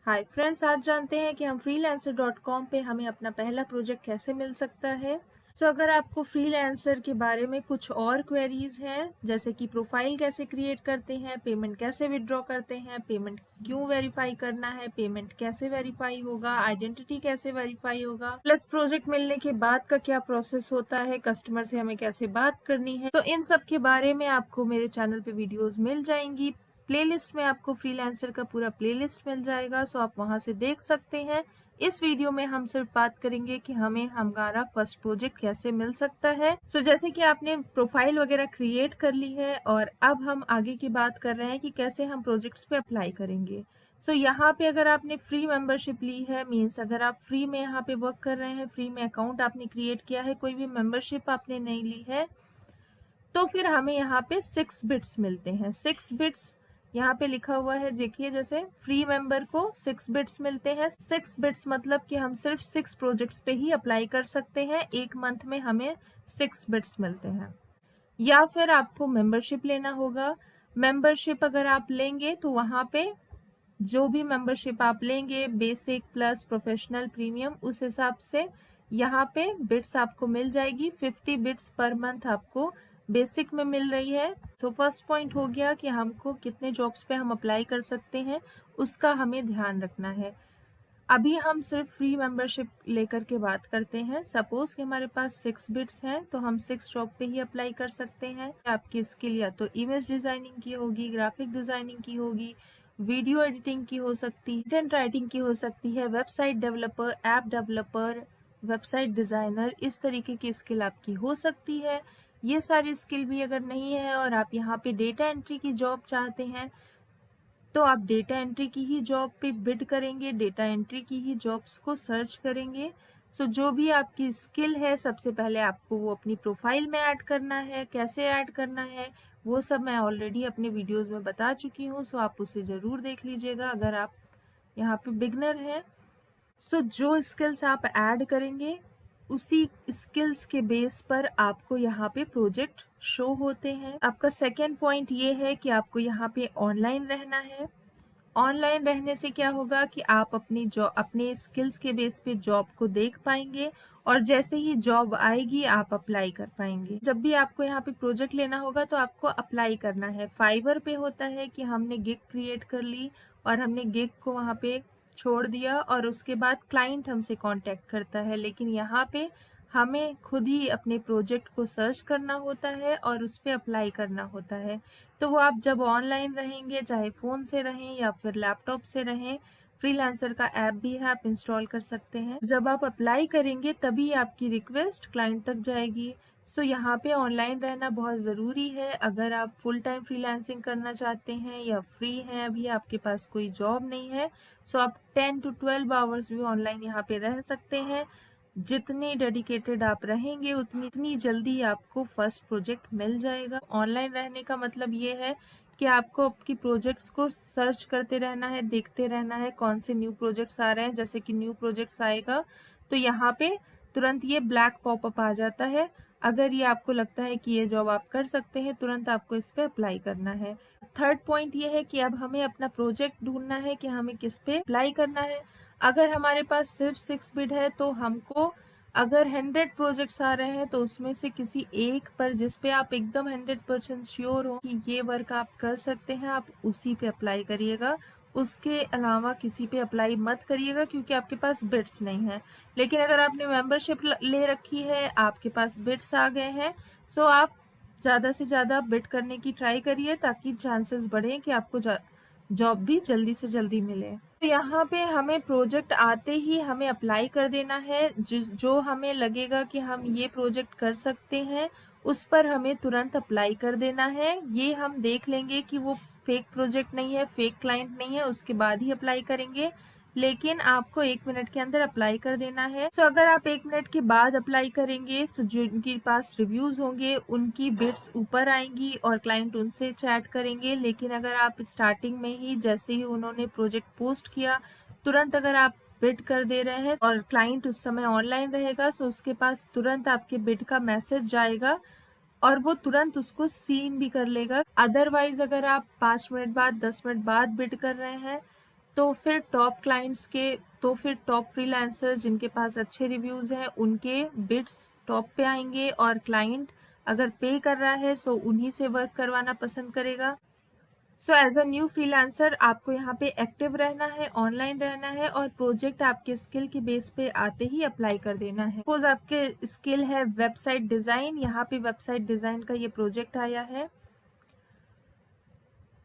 Hi friends, आज जानते हैं कि हम freelancer.com पे हमें अपना पहला प्रोजेक्ट कैसे मिल सकता है। अगर आपको फ्रीलांसर के बारे में कुछ और क्वेरीज हैं, जैसे कि प्रोफाइल कैसे क्रिएट करते हैं, पेमेंट कैसे विड्रॉ करते हैं, पेमेंट क्यों वेरीफाई करना है, पेमेंट कैसे वेरीफाई होगा, आइडेंटिटी कैसे वेरीफाई होगा, प्लस प्रोजेक्ट मिलने के बाद का क्या प्रोसेस होता है, कस्टमर से हमें कैसे बात करनी है, तो इन सब के बारे में आपको मेरे चैनल पे वीडियोस मिल जाएंगी। प्लेलिस्ट में आपको फ्रीलांसर का पूरा प्लेलिस्ट मिल जाएगा, सो आप वहां से देख सकते हैं। इस वीडियो में हम सिर्फ बात करेंगे कि हमें हमारा फर्स्ट प्रोजेक्ट कैसे मिल सकता है। जैसे कि आपने प्रोफाइल वगैरह क्रिएट कर ली है और अब हम आगे की बात कर रहे हैं कि कैसे हम प्रोजेक्ट्स पे अप्लाई करेंगे। यहाँ पे अगर आपने फ्री मेंबरशिप ली है, मीन्स अगर आप फ्री में यहाँ पे वर्क कर रहे हैं, फ्री में अकाउंट आपने क्रिएट किया है, कोई भी मेंबरशिप आपने नहीं ली है, तो फिर हमें यहाँ पे 6 बिट्स मिलते हैं। 6 बिट्स यहाँ पे लिखा हुआ है, देखिए, जैसे फ्री मेंबर को 6 बिट्स मिलते हैं। 6 बिट्स मतलब कि हम सिर्फ 6 प्रोजेक्ट्स पे ही अप्लाई कर सकते हैं। एक मंथ में हमें 6 बिट्स मिलते हैं। या फिर आपको मेंबरशिप लेना होगा। मेंबरशिप अगर आप लेंगे तो वहाँ पे जो भी मेंबरशिप आप लेंगे, बेसिक, प्लस, प्रोफेशनल, प्रीमियम, उस हिसाब से यहाँ पे बिट्स आपको मिल जाएगी। 50 बिट्स पर मंथ आपको बेसिक में मिल रही है। फर्स्ट पॉइंट हो गया कि हमको कितने जॉब्स पे हम अप्लाई कर सकते हैं, उसका हमें ध्यान रखना है। अभी हम सिर्फ फ्री मेंबरशिप लेकर के बात करते हैं। सपोज कि हमारे पास 6 बिट्स हैं, तो हम 6 जॉब पे ही अप्लाई कर सकते हैं। आपकी स्किल या तो इमेज डिजाइनिंग की होगी, ग्राफिक डिजाइनिंग की होगी, वीडियो एडिटिंग की हो सकती है, कंटेंट राइटिंग की हो सकती है, website developer, app developer, website designer, इस तरीके की स्किल आपकी हो सकती है। ये सारी स्किल भी अगर नहीं है और आप यहाँ पे डेटा एंट्री की जॉब चाहते हैं, तो आप डेटा एंट्री की ही जॉब पे बिड करेंगे, डेटा एंट्री की ही जॉब्स को सर्च करेंगे। जो भी आपकी स्किल है, सबसे पहले आपको वो अपनी प्रोफाइल में ऐड करना है। कैसे ऐड करना है वो सब मैं ऑलरेडी अपने वीडियोस में बता चुकी हूँ, सो आप उसे ज़रूर देख लीजिएगा अगर आप यहाँ पे बिगनर हैं। जो स्किल्स आप ऐड करेंगे, उसी स्किल्स के बेस पर आपको यहाँ पे प्रोजेक्ट शो होते हैं। आपका सेकेंड पॉइंट ये है कि आपको यहाँ पे ऑनलाइन रहना है। ऑनलाइन रहने से क्या होगा कि आप अपने स्किल्स के बेस पे जॉब को देख पाएंगे और जैसे ही जॉब आएगी आप अप्लाई कर पाएंगे। जब भी आपको यहाँ पे प्रोजेक्ट लेना होगा तो आपको अप्लाई करना है। फाइवर पे होता है कि हमने गिग क्रिएट कर ली और हमने गिग को वहाँ पे छोड़ दिया और उसके बाद क्लाइंट हमसे कांटेक्ट करता है, लेकिन यहाँ पे हमें खुद ही अपने प्रोजेक्ट को सर्च करना होता है और उस पर अप्लाई करना होता है। तो वो आप जब ऑनलाइन रहेंगे, चाहे फ़ोन से रहें या फिर लैपटॉप से रहें, फ्रीलांसर का ऐप भी है, आप इंस्टॉल कर सकते हैं। जब आप अप्लाई करेंगे तभी आपकी रिक्वेस्ट क्लाइंट तक जाएगी। यहाँ पे ऑनलाइन रहना बहुत ज़रूरी है। अगर आप फुल टाइम फ्रीलांसिंग करना चाहते हैं या फ्री हैं, अभी आपके पास कोई जॉब नहीं है, आप 10 to 12 आवर्स भी ऑनलाइन यहाँ पे रह सकते हैं। जितने डेडिकेटेड आप रहेंगे उतनी जल्दी आपको फर्स्ट प्रोजेक्ट मिल जाएगा। ऑनलाइन रहने का मतलब ये है कि आपको आपकी प्रोजेक्ट्स को सर्च करते रहना है, देखते रहना है कौन से न्यू प्रोजेक्ट्स आ रहे हैं। जैसे कि न्यू प्रोजेक्ट्स आएगा तो यहाँ पे तुरंत ये ब्लैक पॉपअप आ जाता है। अगर ये आपको लगता है कि ये जॉब आप कर सकते हैं, तुरंत आपको इस पर अप्लाई करना है। थर्ड पॉइंट ये है कि अब हमें अपना प्रोजेक्ट ढूंढना है कि हमें किस पे अप्लाई करना है। अगर हमारे पास सिर्फ 6 बिड है तो हमको, अगर 100 प्रोजेक्ट्स आ रहे हैं तो उसमें से किसी एक पर जिस पे आप एकदम 100% श्योर हो कि ये वर्क आप कर सकते हैं, आप उसी पे अप्लाई करिएगा। उसके अलावा किसी पे अप्लाई मत करिएगा क्योंकि आपके पास बिट्स नहीं है। लेकिन अगर आपने मेंबरशिप ले रखी है, आपके पास बिट्स आ गए हैं, आप ज़्यादा से ज़्यादा बिड करने की ट्राई करिए ताकि चांसेस बढ़े कि आपको जॉब भी जल्दी से जल्दी मिले। तो यहाँ पे हमें प्रोजेक्ट आते ही हमें अप्लाई कर देना है। जो हमें लगेगा कि हम ये प्रोजेक्ट कर सकते हैं, उस पर हमें तुरंत अप्लाई कर देना है। ये हम देख लेंगे कि वो फेक प्रोजेक्ट नहीं है, फेक क्लाइंट नहीं है, उसके बाद ही अप्लाई करेंगे। लेकिन आपको 1 मिनट के अंदर अप्लाई कर देना है। अगर आप 1 मिनट के बाद अप्लाई करेंगे, जिनके पास रिव्यूज होंगे उनकी बिट्स ऊपर आएंगी और क्लाइंट उनसे चैट करेंगे। लेकिन अगर आप स्टार्टिंग में ही, जैसे ही उन्होंने प्रोजेक्ट पोस्ट किया, तुरंत अगर आप बिड कर दे रहे हैं और क्लाइंट उस समय ऑनलाइन रहेगा, उसके पास तुरंत आपके बिड का मैसेज जाएगा और वो तुरंत उसको सीन भी कर लेगा। अदरवाइज अगर आप 5 मिनट बाद, 10 मिनट बाद बिड कर रहे हैं तो फिर टॉप फ्रीलांसर जिनके पास अच्छे रिव्यूज़ हैं उनके बिड्स टॉप पे आएंगे, और क्लाइंट अगर पे कर रहा है सो उन्हीं से वर्क करवाना पसंद करेगा। So as a new freelancer आपको यहाँ पे एक्टिव रहना है, ऑनलाइन रहना है, और प्रोजेक्ट आपके स्किल के बेस पे आते ही अप्लाई कर देना है। सपोज आपके स्किल है वेबसाइट डिज़ाइन, यहाँ पे वेबसाइट डिज़ाइन का ये प्रोजेक्ट आया है,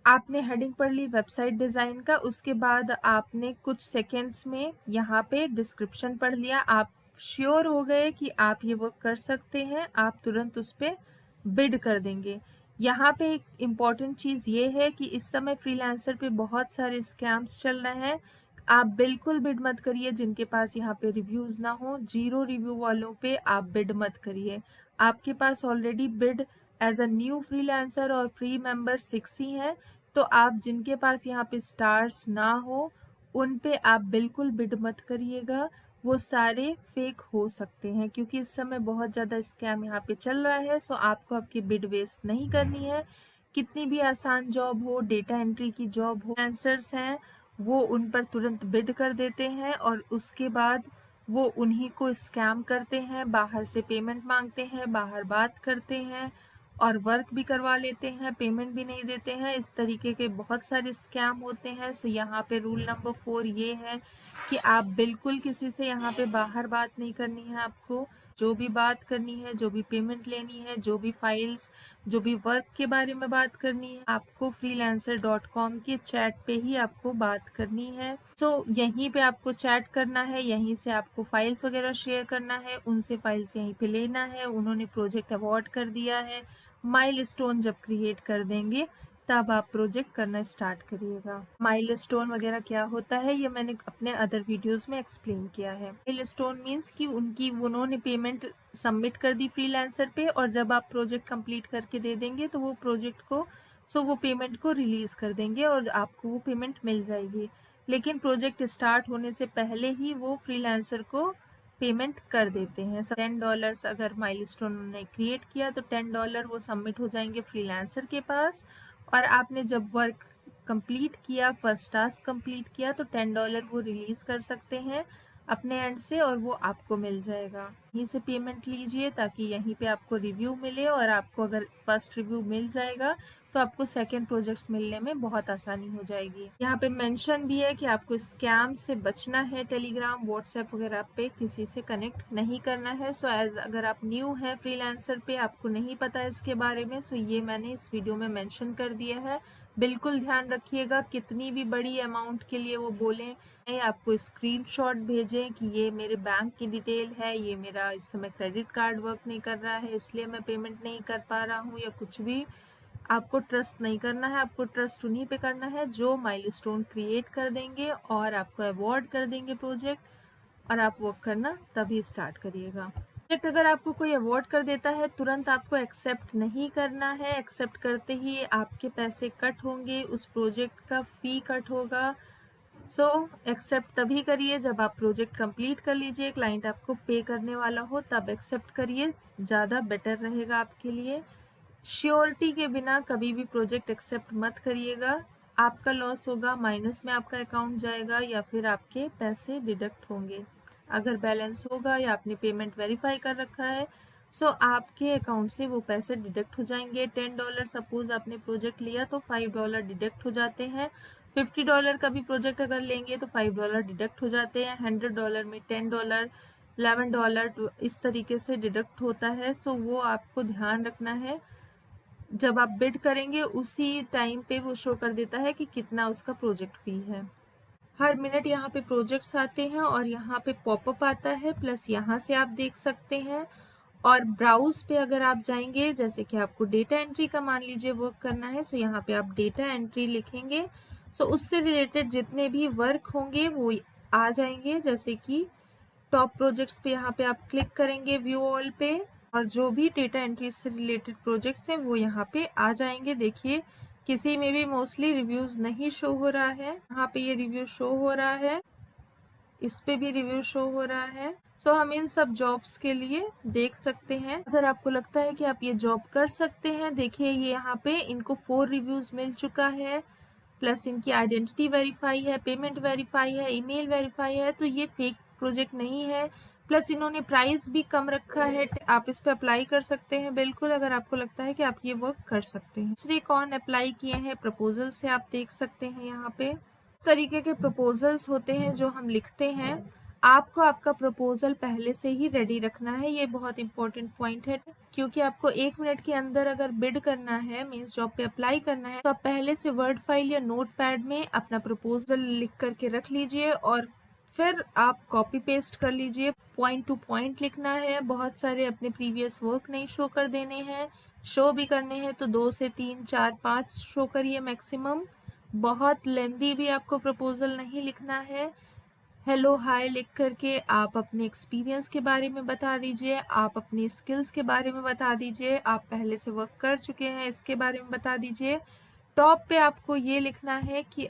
आपने हेडिंग पढ़ ली वेबसाइट डिज़ाइन का, उसके बाद आपने कुछ सेकेंड्स में यहाँ पे डिस्क्रिप्शन पढ़ लिया, आप श्योर हो गए कि आप ये वर्क कर सकते हैं, आप तुरंत उस पर बिड कर देंगे। यहाँ पे एक इम्पॉर्टेंट चीज़ ये है कि इस समय फ्रीलांसर पे बहुत सारे स्कैम्स चल रहे हैं। आप बिल्कुल बिड मत करिए जिनके पास यहाँ पे रिव्यूज़ ना हो, 0 रिव्यू वालों पे आप बिड मत करिए। आपके पास already bid as a new freelancer और फ्री मेंबर 6 ही हैं, तो आप जिनके पास यहाँ पे स्टार्स ना हो उन पे आप बिल्कुल बिड मत करिएगा, वो सारे फेक हो सकते हैं, क्योंकि इस समय बहुत ज़्यादा स्कैम यहाँ पे चल रहा है। सो आपको आपकी बिड वेस्ट नहीं करनी है। कितनी भी आसान जॉब हो, डेटा एंट्री की जॉब हो, फ्रीलांसर्स हैं वो उन पर तुरंत बिड कर देते हैं और उसके बाद वो उन्हीं को स्कैम करते हैं, बाहर से पेमेंट मांगते हैं, बाहर बात करते हैं और वर्क भी करवा लेते हैं, पेमेंट भी नहीं देते हैं। इस तरीके के बहुत सारे स्कैम होते हैं। सो यहाँ पे रूल नंबर 4 ये है कि आप बिल्कुल किसी से यहाँ पे बाहर बात नहीं करनी है। आपको जो भी बात करनी है, जो भी पेमेंट लेनी है, जो भी फाइल्स, जो भी वर्क के बारे में बात करनी है, आपको freelancer.com के चैट पे ही आपको बात करनी है। सो यहीं पे आपको चैट करना है, यहीं से आपको फाइल्स वगैरह शेयर करना है, उनसे फाइल्स यहीं पे लेना है। उन्होंने प्रोजेक्ट अवॉर्ड कर दिया है, माइलस्टोन जब क्रिएट कर देंगे तब आप प्रोजेक्ट करना स्टार्ट करिएगा। माइलस्टोन वगैरह क्या होता है ये मैंने अपने अदर वीडियोस में एक्सप्लेन किया है। माइलस्टोन मीन्स कि उन्होंने पेमेंट सबमिट कर दी फ्रीलांसर पे, और जब आप प्रोजेक्ट कंप्लीट करके दे देंगे तो वो वो पेमेंट को रिलीज कर देंगे और आपको वो पेमेंट मिल जाएगी। लेकिन प्रोजेक्ट स्टार्ट होने से पहले ही वो फ्रीलांसर को पेमेंट कर देते हैं। $10 अगर माइलस्टोन उन्होंने क्रिएट किया तो $10 वो सबमिट हो जाएंगे फ्रीलांसर के पास, और आपने जब वर्क कंप्लीट किया, फर्स्ट टास्क कंप्लीट किया, तो $10 वो रिलीज कर सकते हैं अपने एंड से और वो आपको मिल जाएगा। यहीं से पेमेंट लीजिए ताकि यहीं पे आपको रिव्यू मिले, और आपको अगर फर्स्ट रिव्यू मिल जाएगा तो आपको सेकंड प्रोजेक्ट्स मिलने में बहुत आसानी हो जाएगी। यहाँ पे मेंशन भी है कि आपको स्कैम से बचना है, टेलीग्राम, व्हाट्सएप वगैरह पे किसी से कनेक्ट नहीं करना है। सो अगर आप न्यू हैं फ्रीलांसर पे, आपको नहीं पता है इसके बारे में, सो ये मैंने इस वीडियो में मेंशन कर दिया है। बिल्कुल ध्यान रखिएगा, कितनी भी बड़ी अमाउंट के लिए वो बोलें, आपको स्क्रीनशॉट भेजें कि ये मेरे बैंक की डिटेल है, ये मेरा इस समय क्रेडिट कार्ड वर्क नहीं कर रहा है इसलिए मैं पेमेंट नहीं कर पा रहा हूँ, या कुछ भी, आपको ट्रस्ट नहीं करना है। आपको ट्रस्ट उन्हीं पे करना है जो माइलस्टोन क्रिएट कर देंगे और आपको अवॉर्ड कर देंगे प्रोजेक्ट, और आप वर्क करना तभी स्टार्ट करिएगा। प्रोजेक्ट अगर आपको कोई अवॉर्ड कर देता है तुरंत आपको एक्सेप्ट नहीं करना है। एक्सेप्ट करते ही आपके पैसे कट होंगे, उस प्रोजेक्ट का फी कट होगा। सो एक्सेप्ट तभी करिए जब आप प्रोजेक्ट कंप्लीट कर लीजिए, क्लाइंट आपको पे करने वाला हो, तब एक्सेप्ट करिए, ज़्यादा बेटर रहेगा आपके लिए। श्योरिटी के बिना कभी भी प्रोजेक्ट एक्सेप्ट मत करिएगा, आपका लॉस होगा, माइनस में आपका अकाउंट जाएगा या फिर आपके पैसे डिडक्ट होंगे। अगर बैलेंस होगा या आपने पेमेंट वेरीफाई कर रखा है सो आपके अकाउंट से वो पैसे डिडक्ट हो जाएंगे। $10 सपोज आपने प्रोजेक्ट लिया तो $5 डिडक्ट हो जाते हैं। $50 का भी प्रोजेक्ट अगर लेंगे तो $5 डिडक्ट हो जाते हैं। $100 में $10, $11 इस तरीके से डिडक्ट होता है। सो वो आपको ध्यान रखना है, जब आप बिड करेंगे उसी टाइम पे वो शो कर देता है कि कितना उसका प्रोजेक्ट फी है। हर मिनट यहाँ पे प्रोजेक्ट्स आते हैं और यहाँ पे पॉपअप आता है, प्लस यहाँ से आप देख सकते हैं। और ब्राउज पे अगर आप जाएंगे, जैसे कि आपको डेटा एंट्री का मान लीजिए वर्क करना है, सो यहाँ पे आप डेटा एंट्री लिखेंगे, सो उससे रिलेटेड जितने भी वर्क होंगे वो आ जाएंगे। जैसे कि टॉप प्रोजेक्ट्स पे यहाँ पे आप क्लिक करेंगे व्यू ऑल पे, और जो भी डेटा एंट्री से रिलेटेड प्रोजेक्ट्स हैं वो यहाँ पे आ जाएंगे। देखिए किसी में भी मोस्टली रिव्यूज नहीं शो हो रहा है, यहाँ पे ये रिव्यू शो हो रहा है, इस पे भी रिव्यू शो हो रहा है। सो हम इन सब जॉब्स के लिए देख सकते हैं। अगर आपको लगता है कि आप ये जॉब कर सकते हैं, देखिए ये यहाँ पे इनको 4 रिव्यूज मिल चुका है, प्लस इनकी आइडेंटिटी वेरीफाई है, पेमेंट वेरीफाई है, ईमेल वेरीफाई है, तो ये फेक प्रोजेक्ट नहीं है। प्लस इन्होंने प्राइस भी कम रखा है, आप इस पे अप्लाई कर सकते हैं बिल्कुल, अगर आपको लगता है कि आप ये वर्क कर सकते हैं। दूसरे कौन अप्लाई किए हैं प्रपोजल से आप देख सकते हैं यहाँ पे। इस तरीके के प्रपोजल्स होते हैं जो हम लिखते हैं। आपको आपका प्रपोजल पहले से ही रेडी रखना है, ये बहुत इंपॉर्टेंट पॉइंट है, क्योंकि आपको 1 मिनट के अंदर अगर बिड करना है, मीन्स जॉब पे अप्लाई करना है, तो आप पहले से वर्ड फाइल या नोट पैड में अपना प्रपोजल लिख करके रख लीजिए और फिर आप कॉपी पेस्ट कर लीजिए। पॉइंट टू पॉइंट लिखना है, बहुत सारे अपने प्रीवियस वर्क नहीं शो कर देने हैं, शो भी करने हैं तो 2 से 3 4 5 शो करिए मैक्सिमम। बहुत लेंदी भी आपको प्रपोजल नहीं लिखना है। हेलो हाय लिख करके आप अपने एक्सपीरियंस के बारे में बता दीजिए, आप अपनी स्किल्स के बारे में बता दीजिए, आप पहले से वर्क कर चुके हैं इसके बारे में बता दीजिए। टॉप पे आपको ये लिखना है कि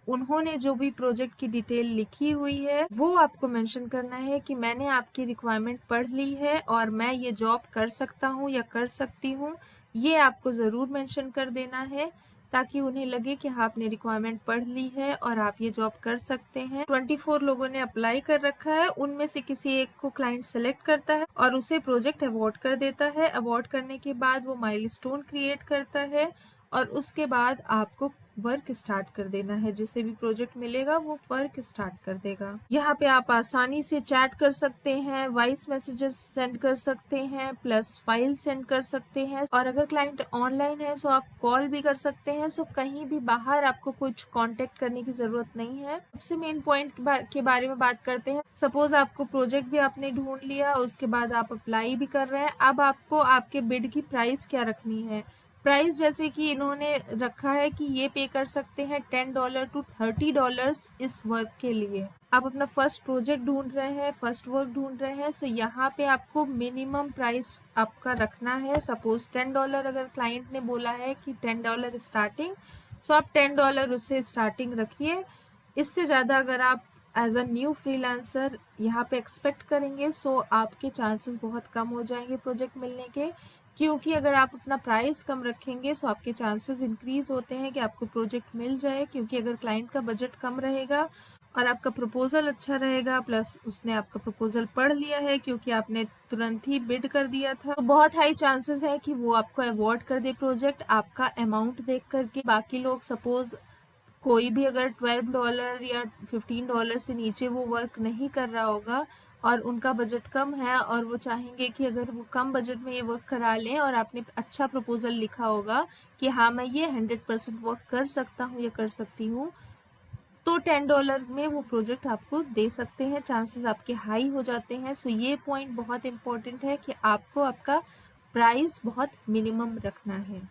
उन्होंने जो भी प्रोजेक्ट की डिटेल लिखी हुई है वो आपको मेंशन करना है कि मैंने आपकी रिक्वायरमेंट पढ़ ली है और मैं ये जॉब कर सकता हूँ या कर सकती हूँ। ये आपको ज़रूर मेंशन कर देना है ताकि उन्हें लगे कि हाँ आपने रिक्वायरमेंट पढ़ ली है और आप ये जॉब कर सकते हैं। 24 लोगों ने अप्लाई कर रखा है, उनमें से किसी एक को क्लाइंट सेलेक्ट करता है और उसे प्रोजेक्ट अवॉर्ड कर देता है। अवॉर्ड करने के बाद वो माइलस्टोन क्रिएट करता है और उसके बाद आपको वर्क स्टार्ट कर देना है। जिसे भी प्रोजेक्ट मिलेगा वो वर्क स्टार्ट कर देगा। यहाँ पे आप आसानी से चैट कर सकते हैं, वॉइस मैसेजेस सेंड कर सकते हैं, प्लस फाइल सेंड कर सकते हैं और अगर क्लाइंट ऑनलाइन है तो आप कॉल भी कर सकते हैं। सो कहीं भी बाहर आपको कुछ कांटेक्ट करने की जरूरत नहीं है। सबसे मेन पॉइंट के बारे में बात करते हैं। सपोज आपको प्रोजेक्ट भी आपने ढूंढ लिया, उसके बाद आप अप्लाई भी कर रहे हैं, अब आपको आपके बिड की प्राइस क्या रखनी है। प्राइस जैसे कि इन्होंने रखा है कि ये पे कर सकते हैं $10 to $30 इस वर्क के लिए। आप अपना फर्स्ट प्रोजेक्ट ढूंढ रहे हैं, फर्स्ट वर्क ढूंढ रहे हैं, सो यहाँ पे आपको मिनिमम प्राइस आपका रखना है। सपोज $10 अगर क्लाइंट ने बोला है कि $10 स्टार्टिंग, सो आप $10 उससे स्टार्टिंग रखिए। इससे ज़्यादा अगर आप एज अ न्यू फ्रीलांसर यहाँ पे एक्सपेक्ट करेंगे सो आपके चांसेस बहुत कम हो जाएंगे प्रोजेक्ट मिलने के, क्योंकि अगर आप अपना प्राइस कम रखेंगे तो आपके चांसेस इंक्रीज होते हैं कि आपको प्रोजेक्ट मिल जाए। क्योंकि अगर क्लाइंट का बजट कम रहेगा और आपका प्रपोजल अच्छा रहेगा, प्लस उसने आपका प्रपोजल पढ़ लिया है क्योंकि आपने तुरंत ही बिड कर दिया था, तो बहुत हाई चांसेस है कि वो आपको अवॉर्ड कर दे प्रोजेक्ट आपका अमाउंट देख करके। बाकी लोग सपोज कोई भी अगर $12 या $15 से नीचे वो वर्क नहीं कर रहा होगा और उनका बजट कम है और वो चाहेंगे कि अगर वो कम बजट में ये वर्क करा लें और आपने अच्छा प्रपोजल लिखा होगा कि हाँ मैं ये 100% वर्क कर सकता हूँ या कर सकती हूँ, तो $10 में वो प्रोजेक्ट आपको दे सकते हैं, चांसेस आपके हाई हो जाते हैं। सो ये पॉइंट बहुत इंपॉर्टेंट है कि आपको आपका प्राइस बहुत मिनिमम रखना है।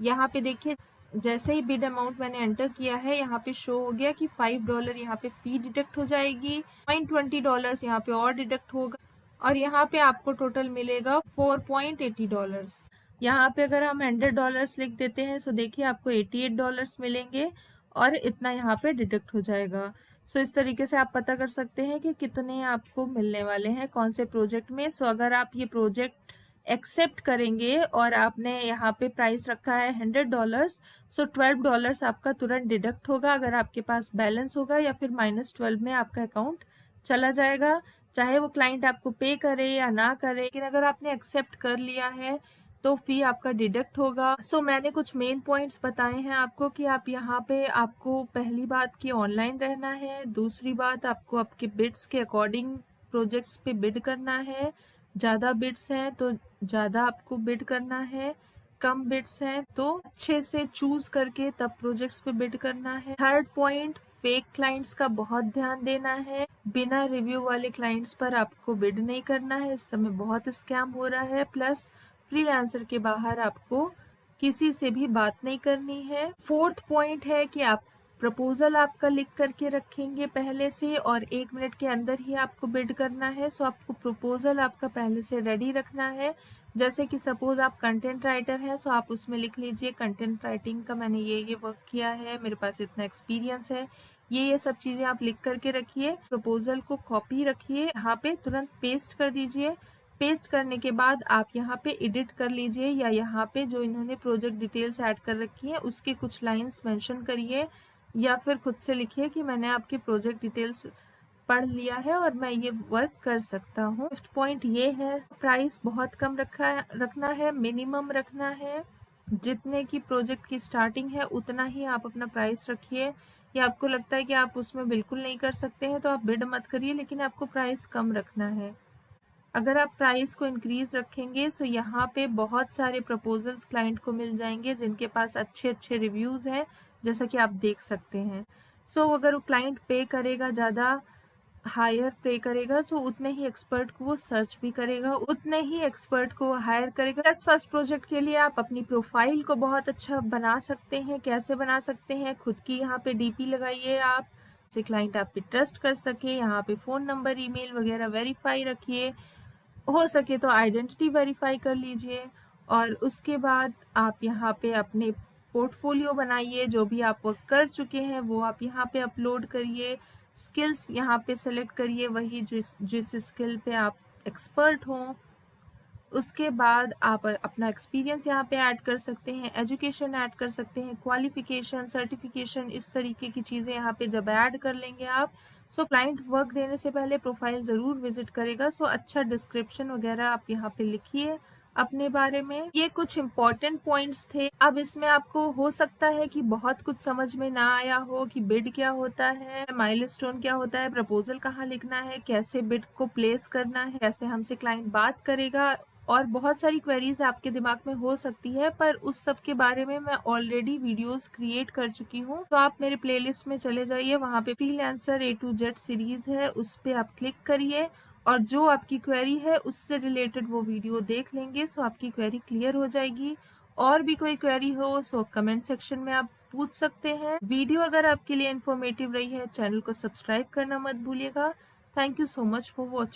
यहाँ पे देखिए जैसे ही बिड अमाउंट मैंने एंटर किया है यहाँ पे शो हो गया कि $5 यहाँ पे फी डिडक्ट हो जाएगी, $20 यहाँ पे और डिडक्ट होगा और यहाँ पे आपको टोटल मिलेगा $4.80। यहाँ पे अगर हम $100 लिख देते हैं तो देखिए आपको $88 मिलेंगे और इतना यहाँ पे डिडक्ट हो जाएगा। सो इस तरीके से आप पता कर सकते हैं कि कितने आपको मिलने वाले हैं कौन से प्रोजेक्ट में। सो अगर आप ये प्रोजेक्ट एक्सेप्ट करेंगे और आपने यहाँ पे प्राइस रखा है $100, सो $12 आपका तुरंत डिडक्ट होगा अगर आपके पास बैलेंस होगा, या फिर -12 में आपका अकाउंट चला जाएगा, चाहे वो क्लाइंट आपको पे करे या ना करे। लेकिन अगर आपने एक्सेप्ट कर लिया है तो फी आपका डिडक्ट होगा। सो मैंने कुछ मेन पॉइंट्स बताए हैं आपको कि आप यहाँ पे आपको पहली बात कि ऑनलाइन रहना है, दूसरी बात आपको आपके बिड्स के अकॉर्डिंग प्रोजेक्ट्स पे बिड करना है, ज़्यादा बिड्स हैं तो ज़्यादा आपको बिड करना है, कम बिड्स हैं तो अच्छे से चूज करके तब प्रोजेक्ट्स पे बिड करना है। थर्ड पॉइंट, फेक क्लाइंट्स का बहुत ध्यान देना है। बिना रिव्यू वाले क्लाइंट्स पर आपको बिड नहीं करना है, इस समय बहुत स्कैम हो रहा है। प्लस फ्रीलांसर के बाहर आपको किसी से भी बात नहीं करनी है। फोर्थ पॉइंट है कि आप प्रपोजल आपका लिख करके रखेंगे पहले से और 1 मिनट के अंदर ही आपको बिड करना है। सो आपको प्रपोजल आपका पहले से रेडी रखना है। जैसे कि सपोज आप कंटेंट राइटर हैं सो आप उसमें लिख लीजिए कंटेंट राइटिंग का मैंने ये वर्क किया है, मेरे पास इतना एक्सपीरियंस है, ये सब चीज़ें आप लिख करके रखिए। प्रपोजल को कॉपी रखिए, यहाँ पे तुरंत पेस्ट कर दीजिए। पेस्ट करने के बाद आप यहाँ पे एडिट कर लीजिए, या यहाँ पे जो इन्होंने प्रोजेक्ट डिटेल्स ऐड कर रखी है उसके कुछ लाइंस मेंशन करिए, या फिर खुद से लिखिए कि मैंने आपके प्रोजेक्ट डिटेल्स पढ़ लिया है और मैं ये वर्क कर सकता हूँ। फिफ्थ पॉइंट ये है, प्राइस बहुत कम रखना है, मिनिमम रखना है। जितने की प्रोजेक्ट की स्टार्टिंग है उतना ही आप अपना प्राइस रखिए, या आपको लगता है कि आप उसमें बिल्कुल नहीं कर सकते हैं तो आप बिड मत करिए, लेकिन आपको प्राइस कम रखना है। अगर आप प्राइस को इंक्रीज रखेंगे तो यहाँ पे बहुत सारे प्रपोजल्स क्लाइंट को मिल जाएंगे जिनके पास अच्छे अच्छे रिव्यूज़ हैं, जैसा कि आप देख सकते हैं। सो अगर वो क्लाइंट पे करेगा, ज़्यादा हायर पे करेगा, तो उतने ही एक्सपर्ट को वो सर्च भी करेगा, उतने ही एक्सपर्ट को वो हायर करेगा। प्लस फर्स्ट प्रोजेक्ट के लिए आप अपनी प्रोफाइल को बहुत अच्छा बना सकते हैं। कैसे बना सकते हैं? खुद की यहाँ पे डीपी लगाइए आप, से क्लाइंट आप पे ट्रस्ट कर सके। यहाँ पे फ़ोन नंबर, ईमेल वगैरह वेरीफाई रखिए, हो सके तो आइडेंटिटी वेरीफाई कर लीजिए। और उसके बाद आप यहाँ पे अपने पोर्टफोलियो बनाइए, जो भी आप वर्क कर चुके हैं वो आप यहाँ पे अपलोड करिए। स्किल्स यहाँ पे सेलेक्ट करिए, वही जिस स्किल पे आप एक्सपर्ट हों। उसके बाद आप अपना एक्सपीरियंस यहाँ पे ऐड कर सकते हैं, एजुकेशन ऐड कर सकते हैं, क्वालिफिकेशन, सर्टिफिकेशन, इस तरीके की चीज़ें यहाँ पे जब ऐड कर लेंगे आप, सो क्लाइंट वर्क देने से पहले प्रोफाइल ज़रूर विजिट करेगा। सो अच्छा डिस्क्रिप्शन वगैरह आप यहाँ पे लिखिए अपने बारे में। ये कुछ इम्पॉर्टेंट पॉइंट्स थे। अब इसमें आपको हो सकता है कि बहुत कुछ समझ में ना आया हो कि बिड क्या होता है, माइलस्टोन क्या होता है, प्रपोजल कहाँ लिखना है, कैसे बिड को प्लेस करना है, कैसे हमसे क्लाइंट बात करेगा, और बहुत सारी क्वेरीज आपके दिमाग में हो सकती है, पर उस सब के बारे में मैं ऑलरेडी वीडियोस क्रिएट कर चुकी हूँ। तो आप मेरे प्लेलिस्ट में चले जाइए, वहाँ पे freelancer A to Z series है, उस पर आप क्लिक करिए और जो आपकी क्वेरी है उससे रिलेटेड वो वीडियो देख लेंगे। सो आपकी क्वेरी क्लियर हो जाएगी। और भी कोई क्वेरी हो सो कमेंट सेक्शन में आप पूछ सकते हैं। वीडियो अगर आपके लिए इन्फॉर्मेटिव रही है, चैनल को सब्सक्राइब करना मत भूलिएगा। Thank you so much for watching.